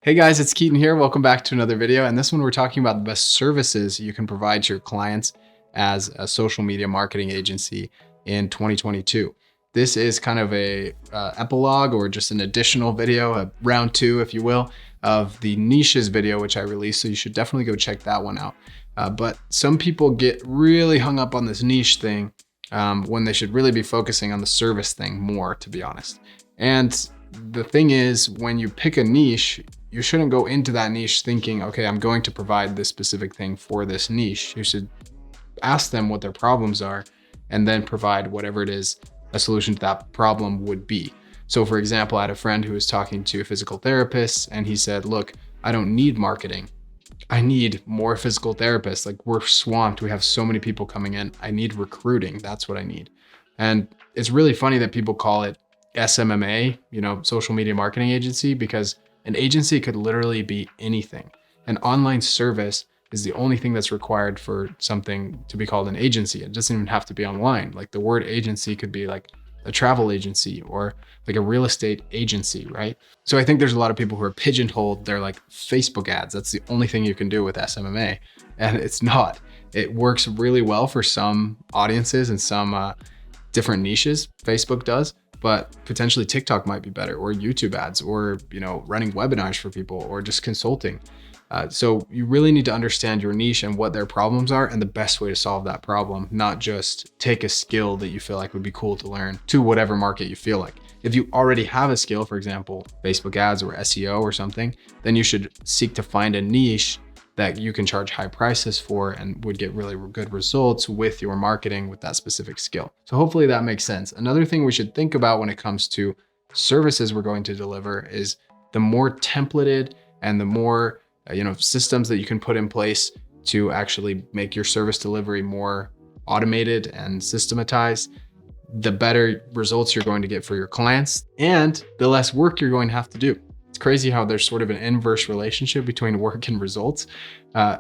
Hey guys, it's Keaton here. Welcome back to another video. And this one we're talking about the best services you can provide to your clients as a social media marketing agency in 2022. This is kind of a epilogue or just an additional video, a round two, if you will, of the niches video, which I released. So you should definitely go check that one out. But some people get really hung up on this niche thing when they should really be focusing on the service thing more, to be honest. And the thing is, when you pick a niche, you shouldn't go into that niche thinking, okay, I'm going to provide this specific thing for this niche. You should ask them what their problems are and then provide whatever it is a solution to that problem would be. So for example, I had a friend who was talking to a physical therapist and he said, look, I don't need marketing. I need more physical therapists. Like, we're swamped. We have so many people coming in. I need recruiting. That's what I need. And it's really funny that people call it SMMA, social media marketing agency, because an agency could literally be anything. An online service is the only thing that's required for something to be called an agency. It doesn't even have to be online. Like, the word agency could be like a travel agency or like a real estate agency, right? So I think there's a lot of people who are pigeonholed. They're like, Facebook ads, that's the only thing you can do with SMMA. And it's not. It works really well for some audiences and some different niches. Facebook does. But potentially TikTok might be better, or YouTube ads, or running webinars for people, or just consulting. So you really need to understand your niche and what their problems are and the best way to solve that problem, not just take a skill that you feel like would be cool to learn to whatever market you feel like. If you already have a skill, for example, Facebook ads or SEO or something, then you should seek to find a niche that you can charge high prices for and would get really good results with your marketing with that specific skill. So hopefully that makes sense. Another thing we should think about when it comes to services we're going to deliver is the more templated and the more systems that you can put in place to actually make your service delivery more automated and systematized, the better results you're going to get for your clients and the less work you're going to have to do. It's crazy how there's sort of an inverse relationship between work and results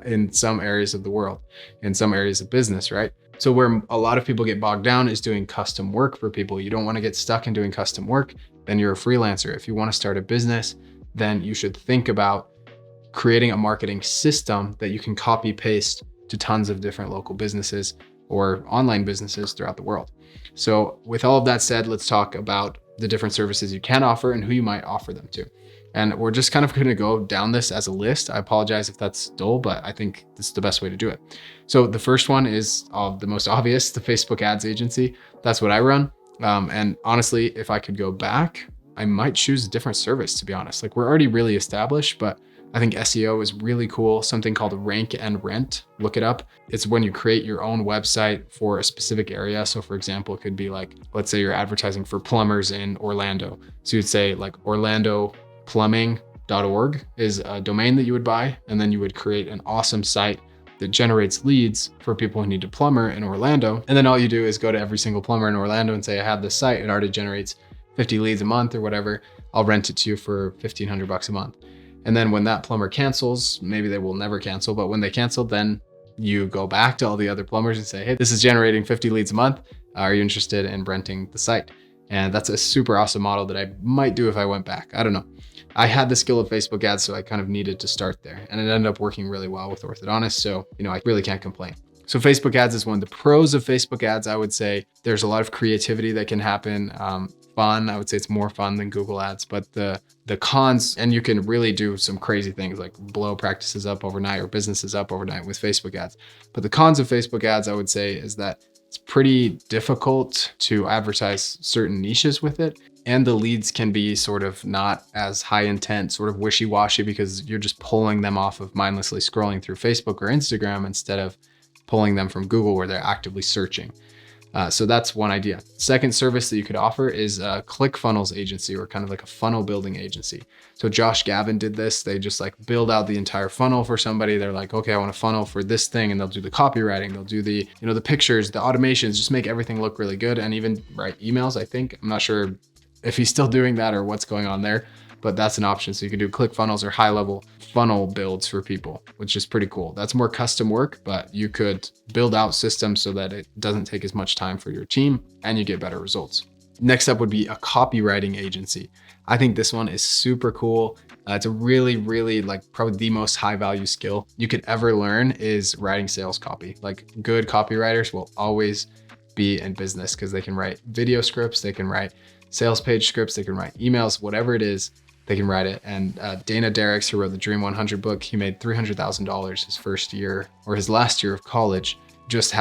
in some areas of the world, in some areas of business, right? So where a lot of people get bogged down is doing custom work for people. You don't want to get stuck in doing custom work, then you're a freelancer. If you want to start a business, then you should think about creating a marketing system that you can copy paste to tons of different local businesses or online businesses throughout the world. So with all of that said, let's talk about the different services you can offer and who you might offer them to. And we're just kind of going to go down this as a list. I apologize if that's dull, but I think this is the best way to do it. So the first one is the most obvious, the Facebook ads agency. That's what I run. And honestly, if I could go back, I might choose a different service, to be honest. Like, we're already really established, but I think SEO is really cool. Something called Rank and Rent. Look it up. It's when you create your own website for a specific area. So for example, it could be like, let's say you're advertising for plumbers in Orlando. So you'd say like orlandoplumbing.org is a domain that you would buy. And then you would create an awesome site that generates leads for people who need a plumber in Orlando. And then all you do is go to every single plumber in Orlando and say, I have this site. It already generates 50 leads a month or whatever. I'll rent it to you for $1,500 a month. And then when that plumber cancels, maybe they will never cancel, but when they cancel, then you go back to all the other plumbers and say, hey, this is generating 50 leads a month. Are you interested in renting the site? And that's a super awesome model that I might do if I went back. I don't know. I had the skill of Facebook ads, so I kind of needed to start there. And it ended up working really well with orthodontist. So, I really can't complain. So Facebook ads is one of the pros of Facebook ads. I would say there's a lot of creativity that can happen. Fun. I would say it's more fun than Google ads, but the cons, and you can really do some crazy things like blow practices up overnight or businesses up overnight with Facebook ads. But the cons of Facebook ads, I would say, is that it's pretty difficult to advertise certain niches with it. And the leads can be sort of not as high intent, sort of wishy-washy, because you're just pulling them off of mindlessly scrolling through Facebook or Instagram instead of pulling them from Google where they're actively searching. So that's one idea. Second service that you could offer is a ClickFunnels agency, or kind of like a funnel building agency. So Josh Gavin did this. They just like build out the entire funnel for somebody. They're like, okay, I want a funnel for this thing. And they'll do the copywriting. They'll do the, the pictures, the automations, just make everything look really good. And even write emails, I think. I'm not sure if he's still doing that or what's going on there, but that's an option. So you can do ClickFunnels or high level funnel builds for people, which is pretty cool. That's more custom work, but you could build out systems so that it doesn't take as much time for your team and you get better results. Next up would be a copywriting agency. I think this one is super cool. It's a really like probably the most high value skill you could ever learn is writing sales copy. Like good copywriters will always be in business because they can write video scripts, they can write sales page scripts, they can write emails, whatever it is, they can write it. And Dana Derricks, who wrote the Dream 100 book, he made $300,000 his first year or his last year of college just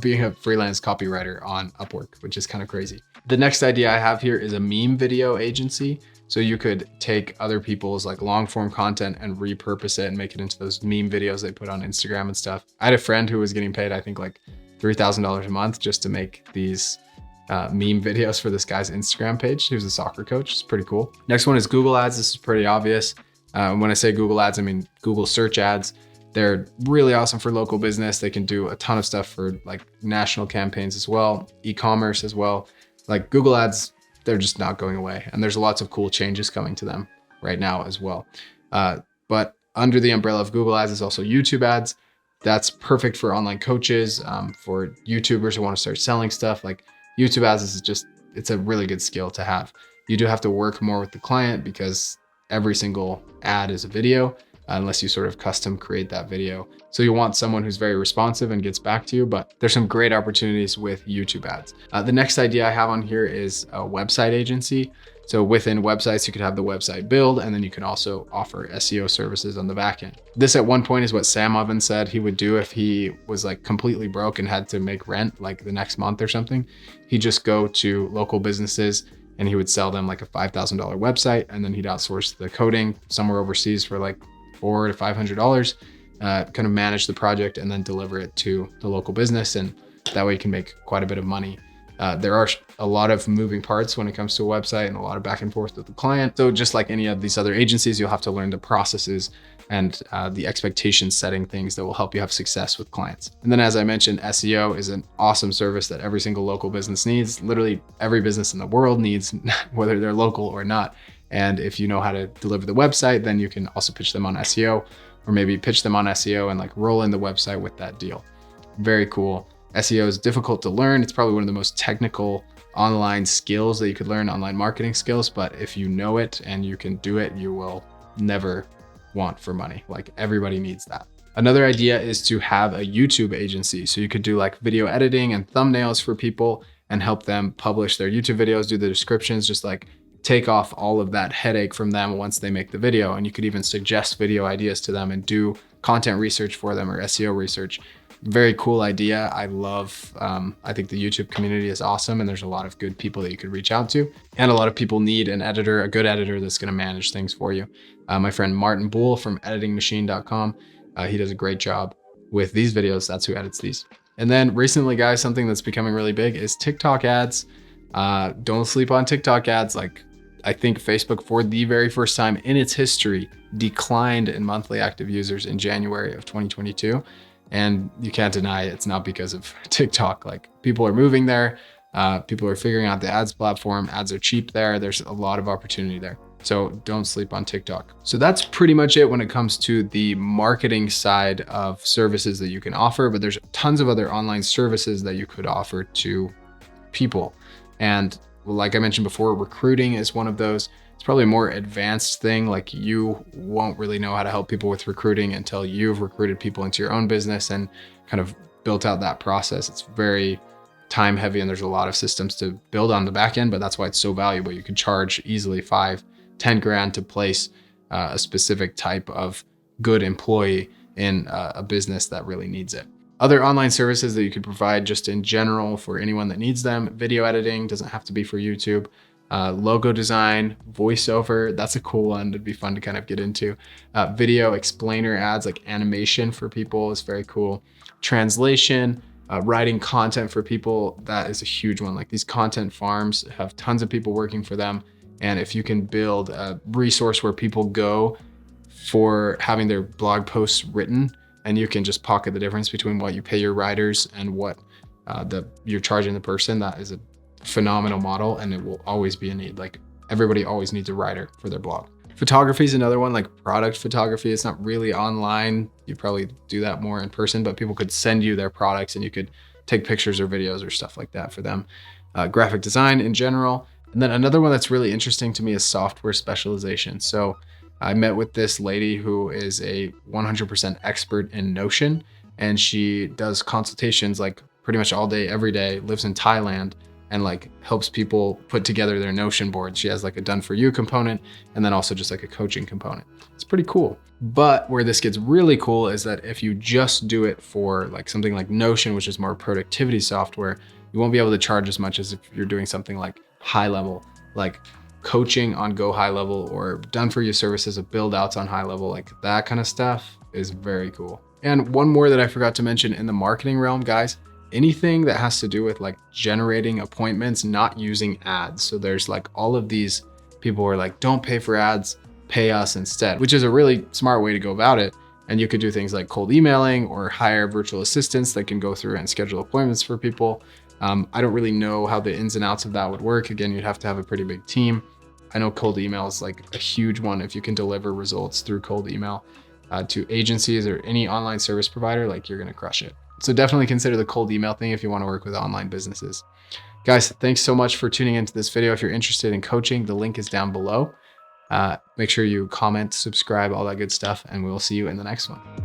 being a freelance copywriter on Upwork, which is kind of crazy. The next idea I have here is a meme video agency. So you could take other people's like long form content and repurpose it and make it into those meme videos they put on Instagram and stuff. I had a friend who was getting paid, I think like $3,000 a month just to make these meme videos for this guy's Instagram page. He was a soccer coach. It's pretty cool. Next one is Google Ads. This is pretty obvious. When I say Google Ads, I mean Google search ads. They're really awesome for local business. They can do a ton of stuff for like national campaigns as well, e-commerce as well. Like Google Ads, they're just not going away. And there's lots of cool changes coming to them right now as well. But under the umbrella of Google Ads is also YouTube ads. That's perfect for online coaches, for YouTubers who want to start selling stuff. Like YouTube ads is just, it's a really good skill to have. You do have to work more with the client because every single ad is a video, unless you sort of custom create that video. So you want someone who's very responsive and gets back to you, but there's some great opportunities with YouTube ads. The next idea I have on here is a website agency. So within websites, you could have the website build, and then you can also offer SEO services on the back end. This at one point is what Sam Oven said he would do if he was like completely broke and had to make rent like the next month or something. He'd just go to local businesses and he would sell them like a $5,000 website, and then he'd outsource the coding somewhere overseas for like $400 to $500, kind of manage the project and then deliver it to the local business. And that way you can make quite a bit of money. There are a lot of moving parts when it comes to a website and a lot of back and forth with the client. So just like any of these other agencies, you'll have to learn the processes and the expectation setting things that will help you have success with clients. And then as I mentioned, SEO is an awesome service that every single local business needs. Literally every business in the world needs, whether they're local or not. And if you know how to deliver the website, then you can also pitch them on SEO, or maybe pitch them on SEO and like roll in the website with that deal. Very cool. SEO is difficult to learn. It's probably one of the most technical online skills that you could learn, online marketing skills. But if you know it and you can do it, you will never want for money. Like everybody needs that. Another idea is to have a YouTube agency. So you could do like video editing and thumbnails for people and help them publish their YouTube videos, do the descriptions, just like take off all of that headache from them once they make the video. And you could even suggest video ideas to them and do content research for them or SEO research. Very cool idea. I love, I think the YouTube community is awesome, and there's a lot of good people that you could reach out to. And a lot of people need an editor, a good editor that's gonna manage things for you. My friend Martin Bull from editingmachine.com, he does a great job with these videos. That's who edits these. And then recently, guys, something that's becoming really big is TikTok ads. Don't sleep on TikTok ads. Like, I think Facebook, for the very first time in its history, declined in monthly active users in January of 2022. And you can't deny it's not because of TikTok. Like, people are moving there. People are figuring out the ads platform. Ads are cheap there. There's a lot of opportunity there. So don't sleep on TikTok. So that's pretty much it when it comes to the marketing side of services that you can offer, but there's tons of other online services that you could offer to people. And like I mentioned before, recruiting is one of those. It's probably a more advanced thing. Like, you won't really know how to help people with recruiting until you've recruited people into your own business and kind of built out that process. It's very time heavy and there's a lot of systems to build on the back end, but that's why it's so valuable. You can charge easily 5-10 grand to place a specific type of good employee in a business that really needs it. Other online services that you could provide just in general for anyone that needs them: video editing, doesn't have to be for YouTube. Logo design, voiceover, that's a cool one. It'd be fun to kind of get into. Video explainer ads, like animation for people, is very cool. Translation, writing content for people, that is a huge one. Like, these content farms have tons of people working for them. And if you can build a resource where people go for having their blog posts written, and you can just pocket the difference between what you pay your writers and what you're charging the person, that is a phenomenal model, and it will always be a need. Like, everybody always needs a writer for their blog. Photography is another one, like product photography. It's not really online. You probably do that more in person, but people could send you their products and you could take pictures or videos or stuff like that for them. Graphic design in general. And then another one that's really interesting to me is software specialization. So I met with this lady who is a 100% expert in Notion, and she does consultations like pretty much all day, every day, lives in Thailand, and like helps people put together their Notion board. She has like a done for you component and then also just like a coaching component. It's pretty cool. But where this gets really cool is that if you just do it for like something like Notion, which is more productivity software, you won't be able to charge as much as if you're doing something like high level, like coaching on Go High Level or done for you services of build outs on high level. Like that kind of stuff is very cool. And one more that I forgot to mention in the marketing realm, guys, anything that has to do with like generating appointments, not using ads. So there's like all of these people who are like, don't pay for ads, pay us instead, which is a really smart way to go about it. And you could do things like cold emailing or hire virtual assistants that can go through and schedule appointments for people. I don't really know how the ins and outs of that would work. Again, you'd have to have a pretty big team. I know cold email is like a huge one. If you can deliver results through cold email to agencies or any online service provider, like you're gonna crush it. So definitely consider the cold email thing if you wanna work with online businesses. Guys, thanks so much for tuning into this video. If you're interested in coaching, the link is down below. Make sure you comment, subscribe, all that good stuff, and we'll see you in the next one.